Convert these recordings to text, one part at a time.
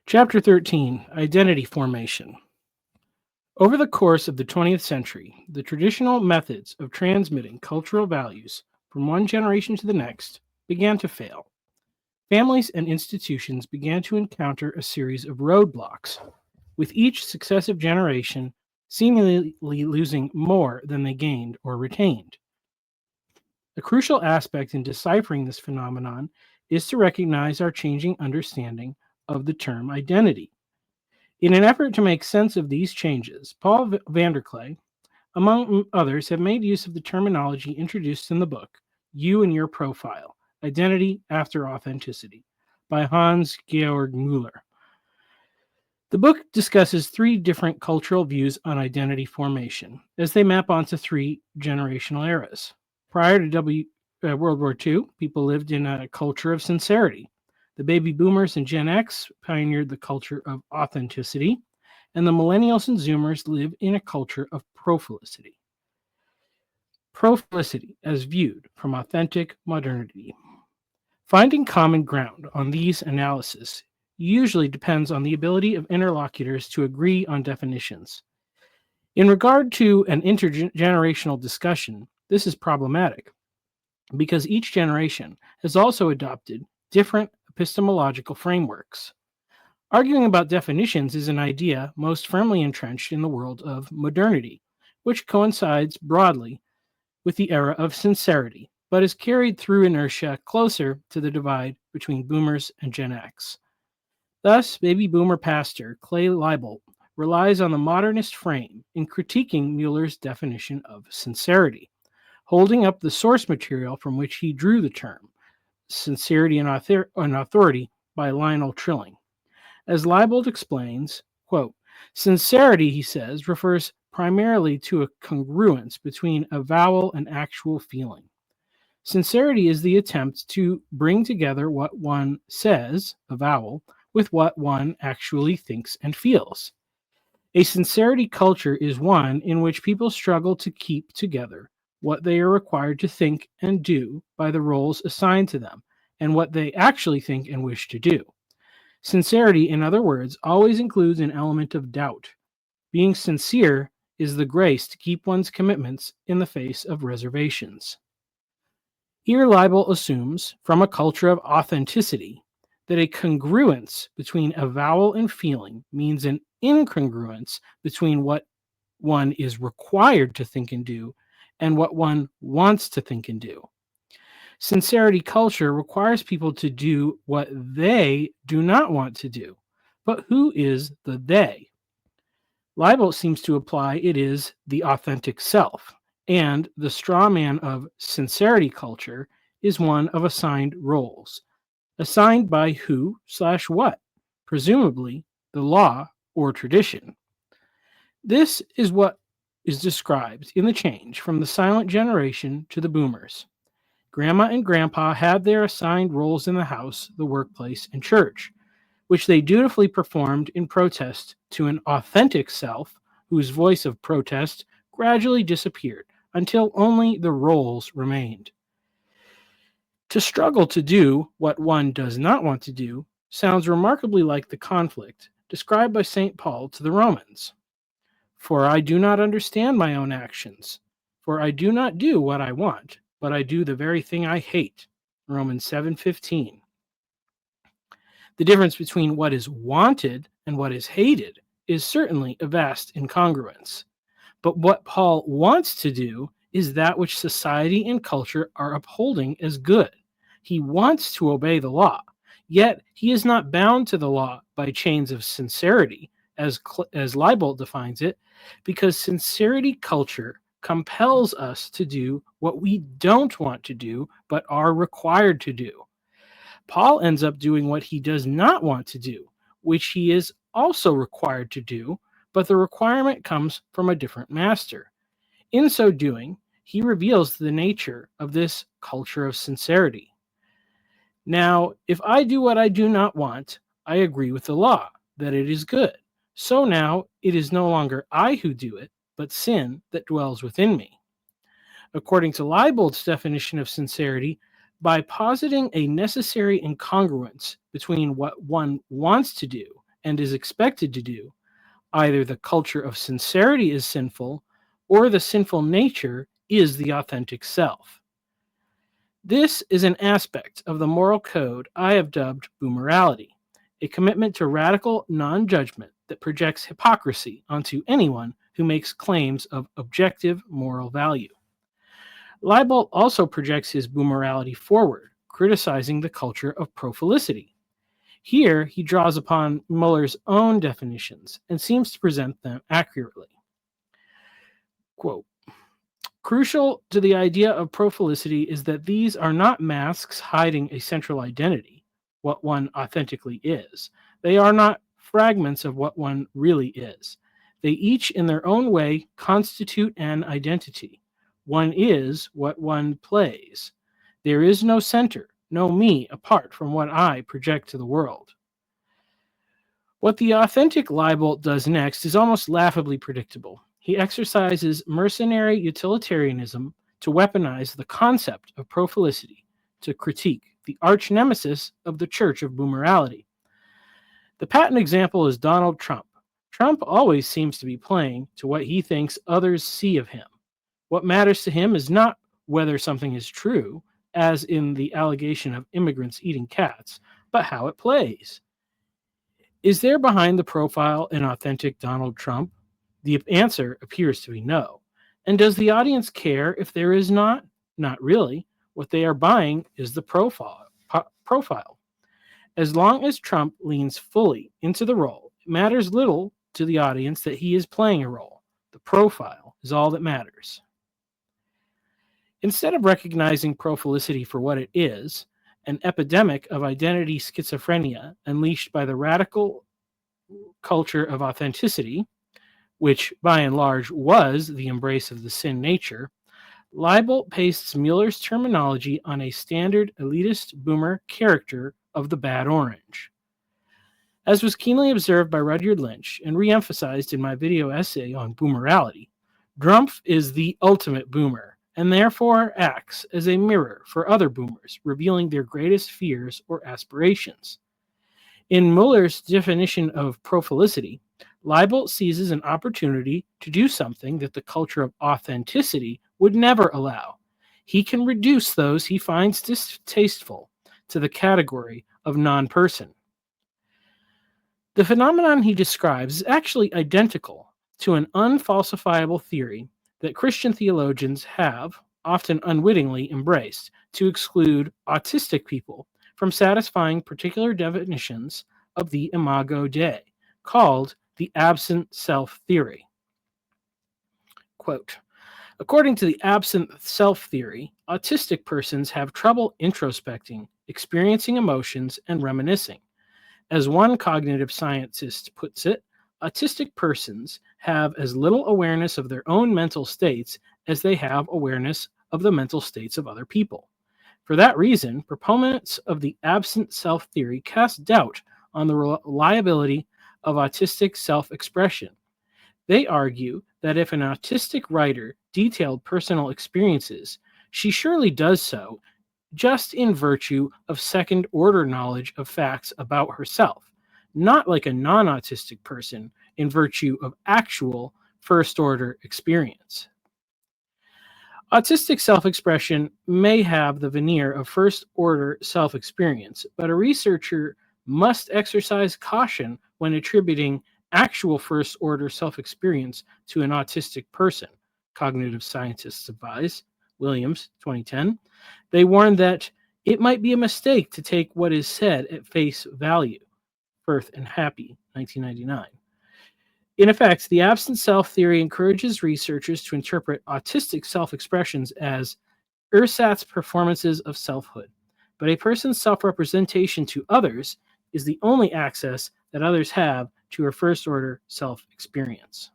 Chapter 13, Identity Formation. Over the course of the 20th century, the traditional methods of transmitting cultural values from one generation to the next began to fail. Families and institutions began to encounter a series of roadblocks, with each successive generation seemingly losing more than they gained or retained. A crucial aspect in deciphering this phenomenon is to recognize our changing understanding of the term identity. In an effort to make sense of these changes, Paul Vanderklay, among others, have made use of the terminology introduced in the book, You and Your Profile, Identity After Authenticity, by Hans-Georg Moeller. The book discusses three different cultural views on identity formation, as they map onto three generational eras. Prior to World War II, people lived in a culture of sincerity. The baby boomers and Gen X pioneered the culture of authenticity, and the millennials and Zoomers live in a culture of profilicity. Profilicity as viewed from authentic modernity. Finding common ground on these analyses usually depends on the ability of interlocutors to agree on definitions. In regard to an intergenerational discussion, this is problematic because each generation has also adopted different epistemological frameworks. Arguing about definitions is an idea most firmly entrenched in the world of modernity, which coincides broadly with the era of sincerity, but is carried through inertia closer to the divide between boomers and Gen X. Thus, baby boomer pastor Clay Leibold relies on the modernist frame in critiquing Mueller's definition of sincerity, holding up the source material from which he drew the term, Sincerity and Authority by Lionel Trilling. As Leibold explains, quote, sincerity, he says, refers primarily to a congruence between avowal and actual feeling. Sincerity is the attempt to bring together what one says, avowal, with what one actually thinks and feels. A sincerity culture is one in which people struggle to keep together what they are required to think and do by the roles assigned to them, and what they actually think and wish to do. Sincerity, in other words, always includes an element of doubt. Being sincere is the grace to keep one's commitments in the face of reservations. Here, Leibold assumes, from a culture of authenticity, that a congruence between avowal and feeling means an incongruence between what one is required to think and do and what one wants to think and do. Sincerity culture requires people to do what they do not want to do. But who is the they? Leibold seems to apply it is the authentic self, and the straw man of sincerity culture is one of assigned roles. Assigned by who/what? Presumably the law or tradition. This is what is described in the change from the silent generation to the boomers. Grandma and Grandpa had their assigned roles in the house, the workplace, and church, which they dutifully performed in protest to an authentic self whose voice of protest gradually disappeared until only the roles remained. To struggle to do what one does not want to do sounds remarkably like the conflict described by St. Paul to the Romans. For I do not understand my own actions, for I do not do what I want, but I do the very thing I hate. Romans 7:15. The difference between what is wanted and what is hated is certainly a vast incongruence. But what Paul wants to do is that which society and culture are upholding as good. He wants to obey the law, yet he is not bound to the law by chains of sincerity, as Leibold defines it, because sincerity culture compels us to do what we don't want to do, but are required to do. Paul ends up doing what he does not want to do, which he is also required to do, but the requirement comes from a different master. In so doing, he reveals the nature of this culture of sincerity. Now, if I do what I do not want, I agree with the law, that it is good. So now it is no longer I who do it, but sin that dwells within me. According to Leibold's definition of sincerity, by positing a necessary incongruence between what one wants to do and is expected to do, either the culture of sincerity is sinful or the sinful nature is the authentic self. This is an aspect of the moral code I have dubbed boomerality, a commitment to radical non judgment that projects hypocrisy onto anyone who makes claims of objective moral value. Leibold also projects his boomerality forward, criticizing the culture of profilicity. Here, he draws upon Moeller's own definitions and seems to present them accurately. Quote, crucial to the idea of profilicity is that these are not masks hiding a central identity, what one authentically is. They are not fragments of what one really is. They each, in their own way, constitute an identity. One is what one plays. There is no center, no me apart from what I project to the world. What the authentic Leibold does next is almost laughably predictable. He exercises mercenary utilitarianism to weaponize the concept of profilicity, to critique the arch nemesis of the Church of Boomerality. The patent example is Donald Trump. Trump always seems to be playing to what he thinks others see of him. What matters to him is not whether something is true, as in the allegation of immigrants eating cats, but how it plays. Is there behind the profile an authentic Donald Trump? The answer appears to be no. And does the audience care if there is not? Not really. What they are buying is the profile. As long as Trump leans fully into the role, it matters little to the audience that he is playing a role. The profile is all that matters. Instead of recognizing profilicity for what it is, an epidemic of identity schizophrenia unleashed by the radical culture of authenticity, which by and large was the embrace of the sin nature, Leibold pastes Mueller's terminology on a standard elitist boomer character of the bad orange. As was keenly observed by Rudyard Lynch and re-emphasized in my video essay on boomerality, Drumpf is the ultimate boomer and therefore acts as a mirror for other boomers, revealing their greatest fears or aspirations. In Mueller's definition of profilicity, Leibold seizes an opportunity to do something that the culture of authenticity would never allow. He can reduce those he finds distasteful to the category of non-person. The phenomenon he describes is actually identical to an unfalsifiable theory that Christian theologians have, often unwittingly, embraced to exclude autistic people from satisfying particular definitions of the imago Dei, called the absent self theory. Quote, according to the absent self theory, autistic persons have trouble introspecting, experiencing emotions, and reminiscing. As one cognitive scientist puts it, autistic persons have as little awareness of their own mental states as they have awareness of the mental states of other people. For that reason, proponents of the absent self theory cast doubt on the reliability of autistic self-expression. They argue that if an autistic writer detailed personal experiences, she surely does so just in virtue of second-order knowledge of facts about herself, not like a non-autistic person in virtue of actual first-order experience. Autistic self-expression may have the veneer of first-order self-experience, but a researcher must exercise caution when attributing actual first-order self-experience to an autistic person, cognitive scientists advise. Williams, 2010. They warn that it might be a mistake to take what is said at face value. Firth and Happy, 1999. In effect, the absent self theory encourages researchers to interpret autistic self-expressions as ersatz performances of selfhood, but a person's self-representation to others is the only access that others have to her first-order self-experience.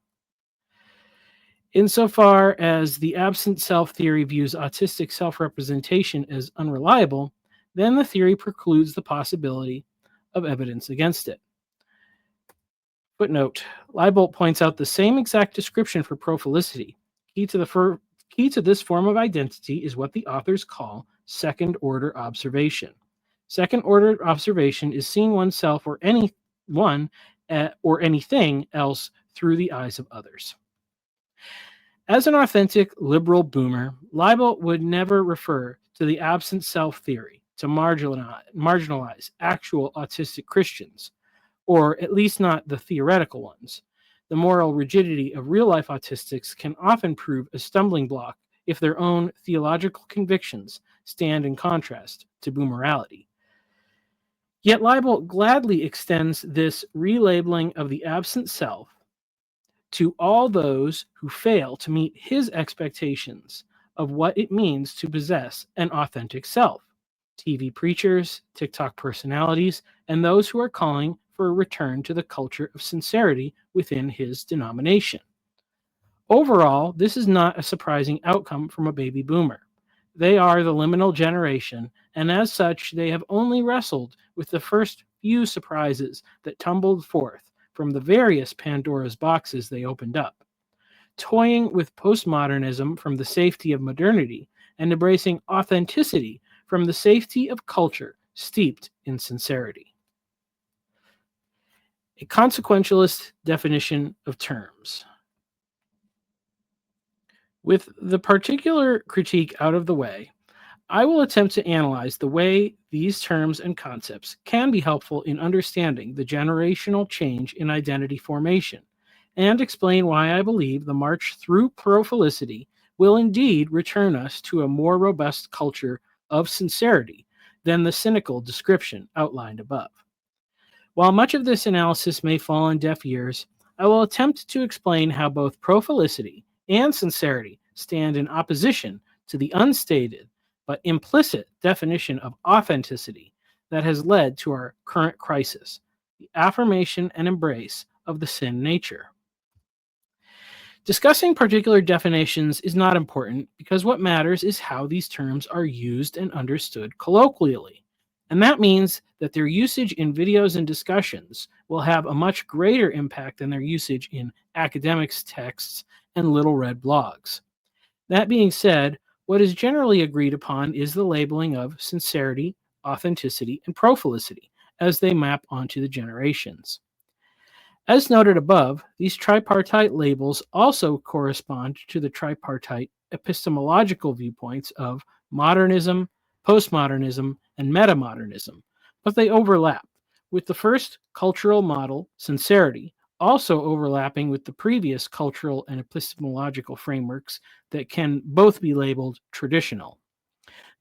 Insofar as the absent self theory views autistic self-representation as unreliable, then the theory precludes the possibility of evidence against it. Footnote, Leibold points out the same exact description for profilicity. Key to this form of identity is what the authors call second-order observation. Second-order observation is seeing oneself or anyone or anything else through the eyes of others. As an authentic liberal boomer, Leibel would never refer to the absent self theory to marginalize actual autistic Christians, or at least not the theoretical ones. The moral rigidity of real life autistics can often prove a stumbling block if their own theological convictions stand in contrast to boomerality. Yet Leibel gladly extends this relabeling of the absent self to all those who fail to meet his expectations of what it means to possess an authentic self. TV preachers, TikTok personalities, and those who are calling for a return to the culture of sincerity within his denomination. Overall, this is not a surprising outcome from a baby boomer. They are the liminal generation, and as such, they have only wrestled with the first few surprises that tumbled forth from the various Pandora's boxes they opened up, toying with postmodernism from the safety of modernity and embracing authenticity from the safety of culture steeped in sincerity. A consequentialist definition of terms. With the particular critique out of the way, I will attempt to analyze the way these terms and concepts can be helpful in understanding the generational change in identity formation, and explain why I believe the march through Profilicity will indeed return us to a more robust culture of sincerity than the cynical description outlined above. While much of this analysis may fall on deaf ears, I will attempt to explain how both Profilicity and sincerity stand in opposition to the unstated but implicit definition of authenticity that has led to our current crisis, the affirmation and embrace of the sin nature. Discussing particular definitions is not important because what matters is how these terms are used and understood colloquially. And that means that their usage in videos and discussions will have a much greater impact than their usage in academics' texts and little red blogs. That being said, what is generally agreed upon is the labeling of sincerity, authenticity, and profilicity as they map onto the generations. As noted above, these tripartite labels also correspond to the tripartite epistemological viewpoints of modernism, postmodernism, and metamodernism, but they overlap, with the first cultural model, sincerity, also overlapping with the previous cultural and epistemological frameworks that can both be labeled traditional.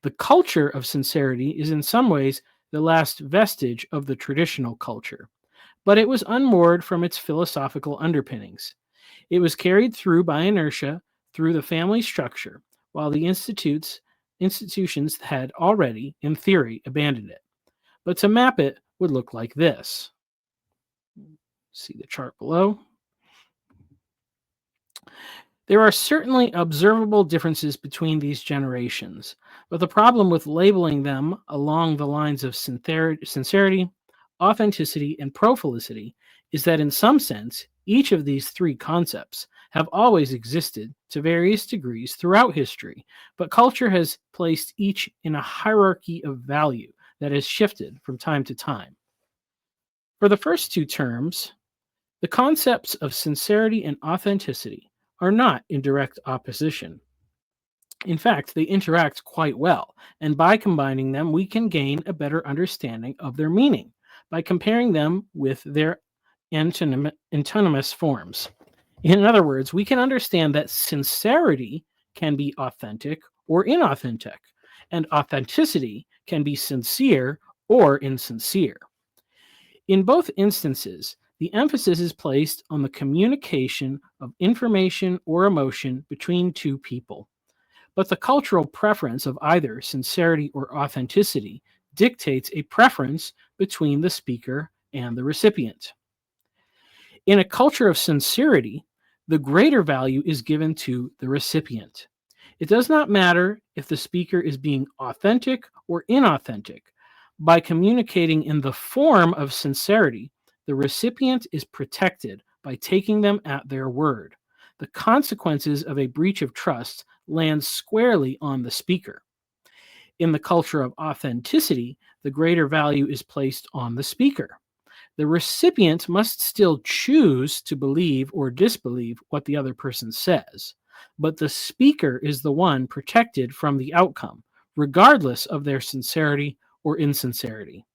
The culture of sincerity is in some ways the last vestige of the traditional culture, but it was unmoored from its philosophical underpinnings. It was carried through by inertia through the family structure, while the institutions had already, in theory, abandoned it. But to map it would look like this. See the chart below. There are certainly observable differences between these generations, but the problem with labeling them along the lines of sincerity, authenticity, and profilicity is that in some sense, each of these three concepts have always existed to various degrees throughout history, but culture has placed each in a hierarchy of value that has shifted from time to time. For the first two terms, the concepts of sincerity and authenticity are not in direct opposition. In fact, they interact quite well, and by combining them, we can gain a better understanding of their meaning by comparing them with their antonymous forms. In other words, we can understand that sincerity can be authentic or inauthentic, and authenticity can be sincere or insincere. In both instances, the emphasis is placed on the communication of information or emotion between two people. But the cultural preference of either sincerity or authenticity dictates a preference between the speaker and the recipient. In a culture of sincerity, the greater value is given to the recipient. It does not matter if the speaker is being authentic or inauthentic. By communicating in the form of sincerity, the recipient is protected by taking them at their word. The consequences of a breach of trust land squarely on the speaker. In the culture of authenticity, the greater value is placed on the speaker. The recipient must still choose to believe or disbelieve what the other person says, but the speaker is the one protected from the outcome, regardless of their sincerity or insincerity.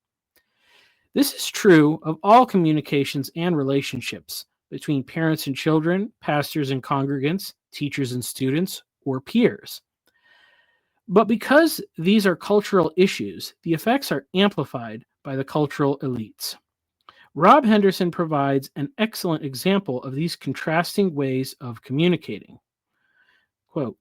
This is true of all communications and relationships between parents and children, pastors and congregants, teachers and students, or peers. But because these are cultural issues, the effects are amplified by the cultural elites. Rob Henderson provides an excellent example of these contrasting ways of communicating. Quote,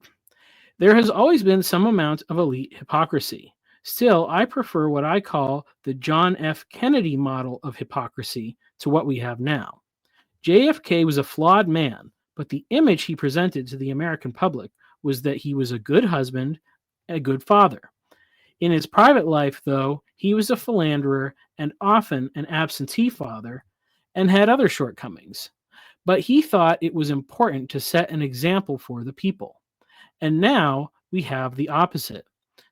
"There has always been some amount of elite hypocrisy. Still, I prefer what I call the John F. Kennedy model of hypocrisy to what we have now. JFK was a flawed man, but the image he presented to the American public was that he was a good husband, a good father. In his private life, though, he was a philanderer and often an absentee father and had other shortcomings. But he thought it was important to set an example for the people. And now we have the opposite.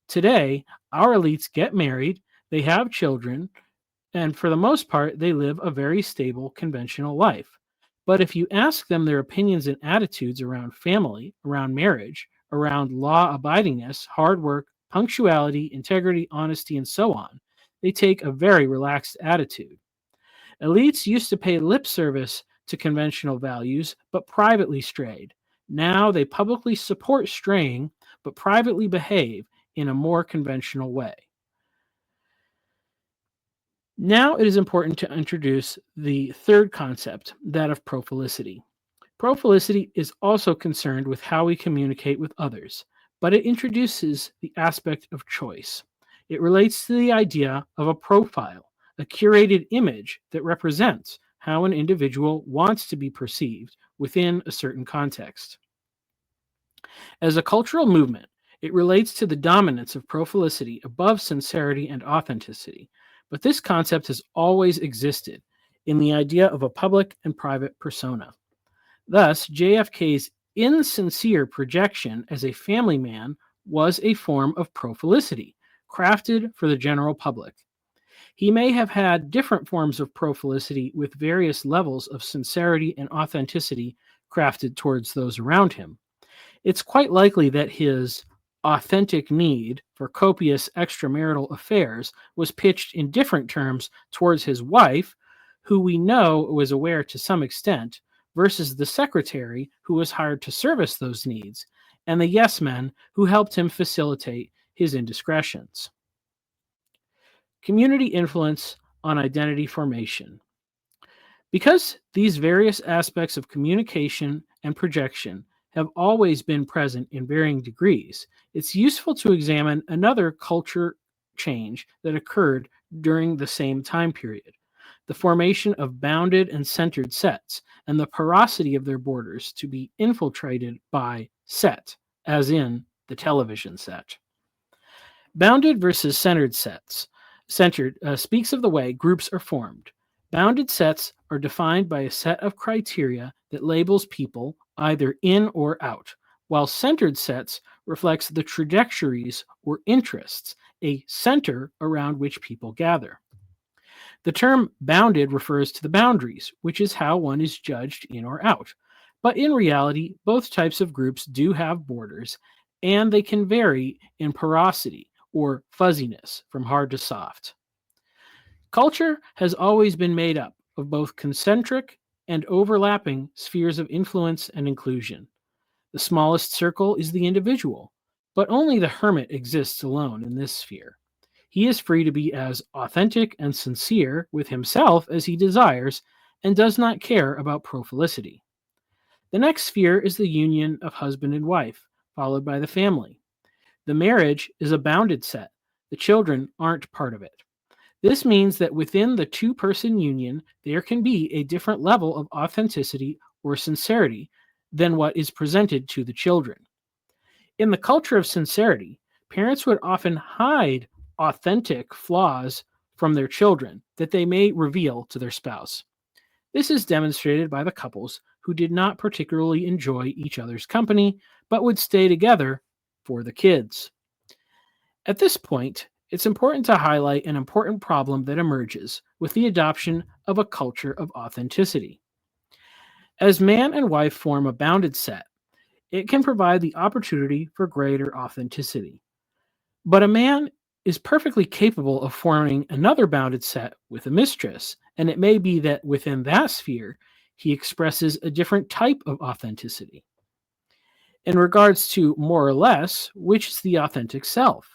Today, our elites get married, they have children, and for the most part, they live a very stable, conventional life. But if you ask them their opinions and attitudes around family, around marriage, around law abidingness, hard work, punctuality, integrity, honesty, and so on, they take a very relaxed attitude. Elites used to pay lip service to conventional values, but privately strayed. Now they publicly support straying, but privately behave in a more conventional way. Now it is important to introduce the third concept, that of profilicity. Profilicity is also concerned with how we communicate with others, but it introduces the aspect of choice. It relates to the idea of a profile, a curated image that represents how an individual wants to be perceived within a certain context. As a cultural movement, it relates to the dominance of profilicity above sincerity and authenticity, but this concept has always existed in the idea of a public and private persona. Thus, JFK's insincere projection as a family man was a form of profilicity, crafted for the general public. He may have had different forms of profilicity with various levels of sincerity and authenticity crafted towards those around him. It's quite likely that his authentic need for copious extramarital affairs was pitched in different terms towards his wife, who we know was aware to some extent, versus the secretary who was hired to service those needs, and the yes men who helped him facilitate his indiscretions. Community influence on identity formation. Because these various aspects of communication and projection have always been present in varying degrees, it's useful to examine another culture change that occurred during the same time period: the formation of bounded and centered sets, and the porosity of their borders to be infiltrated by set, as in the television set. Bounded versus centered sets. Centered speaks of the way groups are formed. Bounded sets are defined by a set of criteria that labels people either in or out, while centered sets reflects the trajectories or interests, a center around which people gather. The term bounded refers to the boundaries, which is how one is judged in or out. But in reality, both types of groups do have borders, and they can vary in porosity or fuzziness from hard to soft. Culture has always been made up of both concentric and overlapping spheres of influence and inclusion. The smallest circle is the individual, but only the hermit exists alone in this sphere. He is free to be as authentic and sincere with himself as he desires and does not care about profilicity. The next sphere is the union of husband and wife, followed by the family. The marriage is a bounded set. The children aren't part of it. This means that within the two-person union, there can be a different level of authenticity or sincerity than what is presented to the children. In the culture of sincerity, parents would often hide authentic flaws from their children that they may reveal to their spouse. This is demonstrated by the couples who did not particularly enjoy each other's company, but would stay together for the kids. At this point, it's important to highlight an important problem that emerges with the adoption of a culture of authenticity. As man and wife form a bounded set, it can provide the opportunity for greater authenticity. But a man is perfectly capable of forming another bounded set with a mistress, and it may be that within that sphere, he expresses a different type of authenticity. In regards to more or less, which is the authentic self?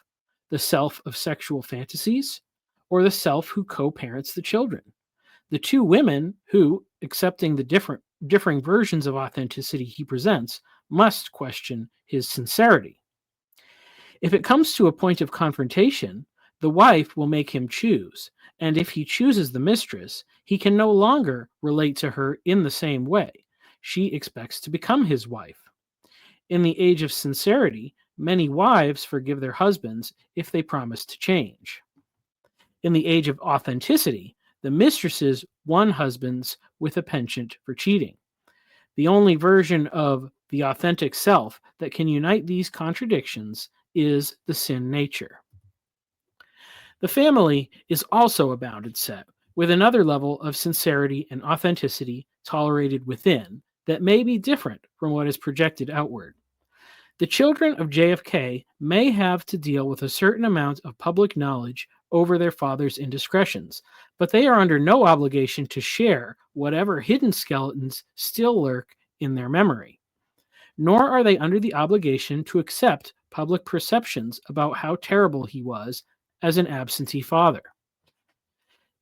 The self of sexual fantasies, or the self who co parents the children? The two women who, accepting the differing versions of authenticity he presents, must question his sincerity. If it comes to a point of confrontation, the wife will make him choose, and if he chooses the mistress, he can no longer relate to her in the same way. She expects to become his wife. In the age of sincerity, many wives forgive their husbands if they promise to change. In the age of authenticity, the mistresses won husbands with a penchant for cheating. The only version of the authentic self that can unite these contradictions is the sin nature. The family is also a bounded set, with another level of sincerity and authenticity tolerated within that may be different from what is projected outward. The children of JFK may have to deal with a certain amount of public knowledge over their father's indiscretions, but they are under no obligation to share whatever hidden skeletons still lurk in their memory. Nor are they under the obligation to accept public perceptions about how terrible he was as an absentee father.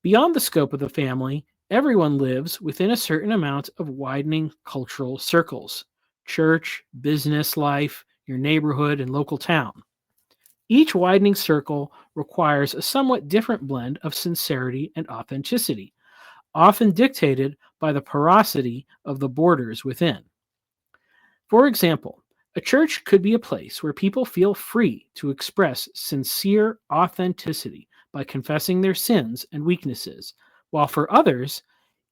Beyond the scope of the family, everyone lives within a certain amount of widening cultural circles: church, business life, your neighborhood, and local town. Each widening circle requires a somewhat different blend of sincerity and authenticity, often dictated by the porosity of the borders within. For example, a church could be a place where people feel free to express sincere authenticity by confessing their sins and weaknesses, while for others,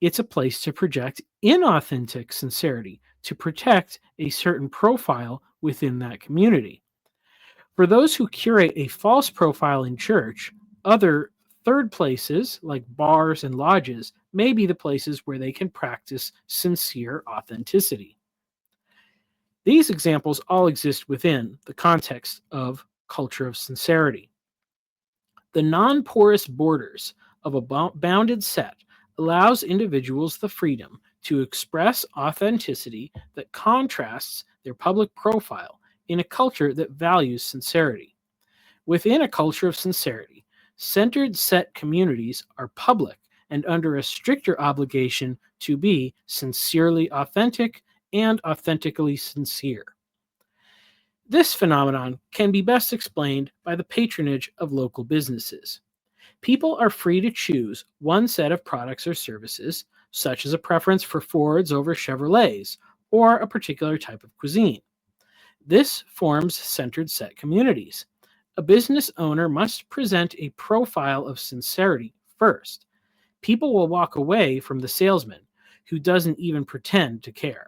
it's a place to project inauthentic sincerity to protect a certain profile within that community. For those who curate a false profile in church, other third places, like bars and lodges, may be the places where they can practice sincere authenticity. These examples all exist within the context of culture of sincerity. The non-porous borders of a bounded set allows individuals the freedom to express authenticity that contrasts their public profile in a culture that values sincerity. Within a culture of sincerity, centered set communities are public and under a stricter obligation to be sincerely authentic and authentically sincere. This phenomenon can be best explained by the patronage of local businesses. People are free to choose one set of products or services, such as a preference for Fords over Chevrolets, or a particular type of cuisine. This forms centered set communities. A business owner must present a profile of sincerity first. People will walk away from the salesman who doesn't even pretend to care.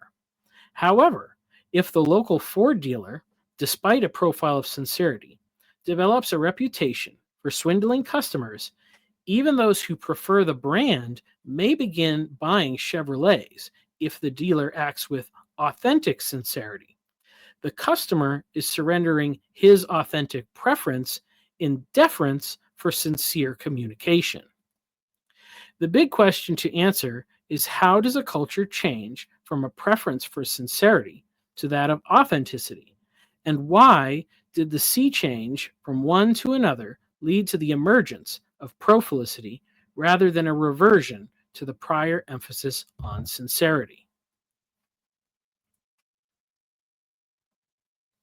However, if the local Ford dealer, despite a profile of sincerity, develops a reputation for swindling customers, even those who prefer the brand may begin buying Chevrolets if the dealer acts with authentic sincerity. The customer is surrendering his authentic preference in deference for sincere communication. The big question to answer is, how does a culture change from a preference for sincerity to that of authenticity? And why did the sea change from one to another lead to the emergence of profilicity rather than a reversion to the prior emphasis on sincerity?